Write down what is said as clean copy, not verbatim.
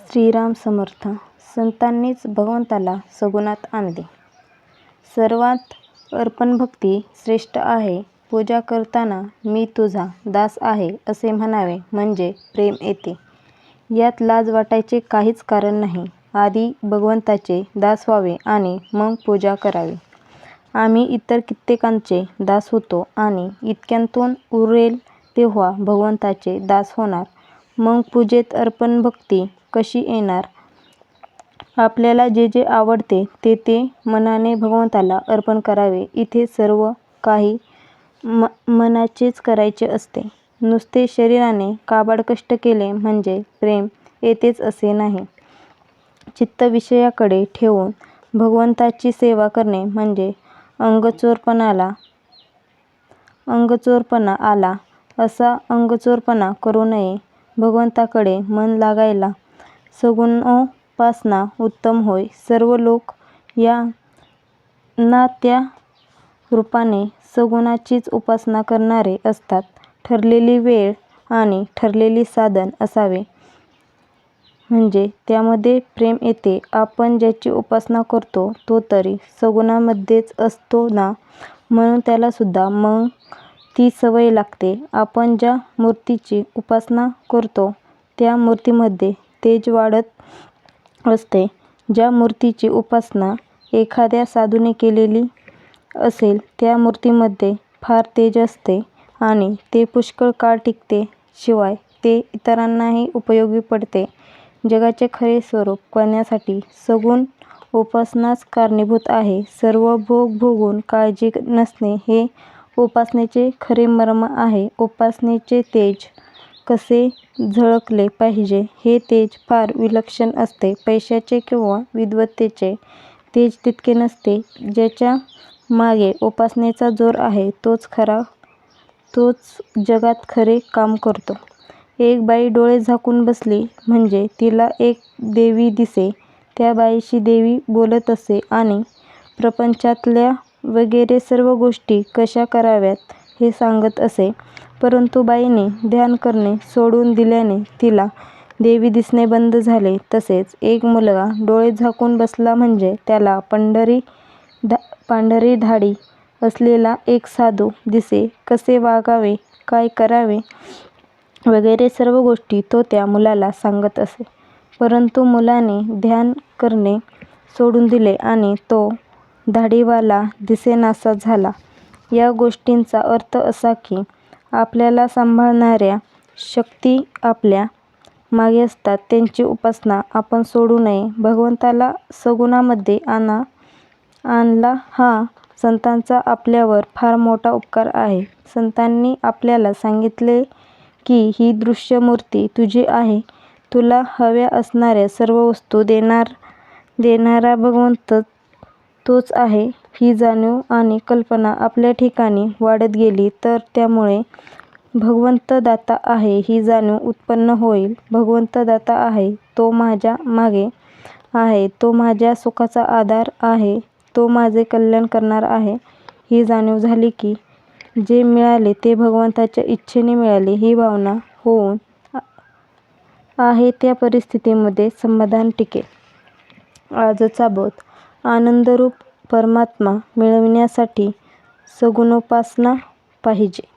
श्रीराम समर्थ. संतांनीच भगवंताला सगुणात आणले. सर्वात अर्पणभक्ती श्रेष्ठ आहे. पूजा करताना मी तुझा दास आहे असे म्हणावे म्हणजे प्रेम येते. यात लाज वाटायचे काहीच कारण नाही. आधी भगवंताचे दास व्हावे आणि मग पूजा करावी. आम्ही इतर कित्येकांचे दास होतो आणि इतक्यांतून उरेल तेव्हा भगवंताचे दास होणार. मग पूजेत अर्पणभक्ती कशी येणार? आपल्याला जे जे आवडते ते ते मनाने भगवंताला अर्पण करावे. इथे सर्व काही मनाचेच करायचे असते. नुसते शरीराने काबाड कष्ट केले म्हणजे प्रेम येतेच असे नाही. चित्त विषयाकडे ठेवून भगवंताची सेवा करणे म्हणजे अंगचोरपणा आला. असा अंगचोरपणा करू नये. भगवंताकडे मन लागायला सगुणोपासना उत्तम होय. सर्व लोक या ना त्या रूपाने सगुणाचीच उपासना करणारे असतात. ठरलेली वेळ आणि ठरलेली साधन असावे म्हणजे त्यामध्ये प्रेम येते. आपण ज्याची उपासना करतो तो तरी सगुणामध्येच असतो ना, म्हणून त्याला सुद्धा मग ती सवय लागते. आपण ज्या मूर्तीची उपासना करतो त्या मूर्तीमध्ये तेज वाढत असते. ज्या मूर्तीची उपासना एखाद्या साधूने केलेली असेल त्या मूर्तीमध्ये फार तेज असते आणि ते पुष्कळ काळ टिकते. शिवाय ते इतरांनाही उपयोगी पडते. जगाचे खरे स्वरूप कळण्यासाठी सगुण उपासनाच कारणीभूत आहे. सर्व भोग भोगून काळजी नसणे हे उपासनेचे खरे मर्म आहे. उपासनेचे तेज कसे झळकले पाहिजे हे तेज फार विलक्षण असते. पैशाचे किंवा विद्वत्तेचे तेज तितके नसते. ज्याच्या मागे उपासनेचा जोर आहे तोच जगात खरे काम करतो. एक बाई डोळे झाकून बसली म्हणजे तिला एक देवी दिसे. त्या बाईशी देवी बोलत असे आणि प्रपंचातल्या वगैरे सर्व गोष्टी कशा कराव्यात हे सांगत असे. परंतु बाईने ध्यान करणे सोडून दिल्याने तिला देवी दिसणे बंद झाले. तसेच एक मुलगा डोळे झाकून बसला म्हणजे त्याला पांढरी दाढी असलेला एक साधू दिसे. कसे वागावे, काय करावे वगैरे सर्व गोष्टी तो त्या मुलाला सांगत असे. परंतु मुलाने ध्यान करणे सोडून दिले आणि तो दाढीवाला दिसेनासा झाला. या गोष्टींचा अर्थ असा की आपल्याला सांभाळणाऱ्या शक्ती आपल्या मागे असतात. त्यांची उपासना आपण सोडू नये. भगवंताला सगुणामध्ये आणला हा संतांचा आपल्यावर फार मोठा उपकार आहे. संतांनी आपल्याला सांगितले की ही दृश्य मूर्ती तुझी आहे. तुला हव्या असणाऱ्या सर्व वस्तू देणारा भगवंत तोच आहे. ही जाणीव आणि कल्पना आपल्या ठिकाणी वाढत गेली तर त्यामुळे भगवंत दाता आहे ही जाणीव उत्पन्न होईल. भगवंत दाता आहे, तो माझ्या मागे आहे, तो माझ्या सुखाचा आधार आहे, तो माझे कल्याण करणार आहे ही जाणीव झाली की जे मिळाले ते भगवंताच्या इच्छेने मिळाले ही भावना होऊन आहे त्या परिस्थितीमध्ये समाधान टिकेल. आजचा बोध: आनंदरूप परमात्मा मिळविण्यासाठी सगुणोपासना पाहिजे.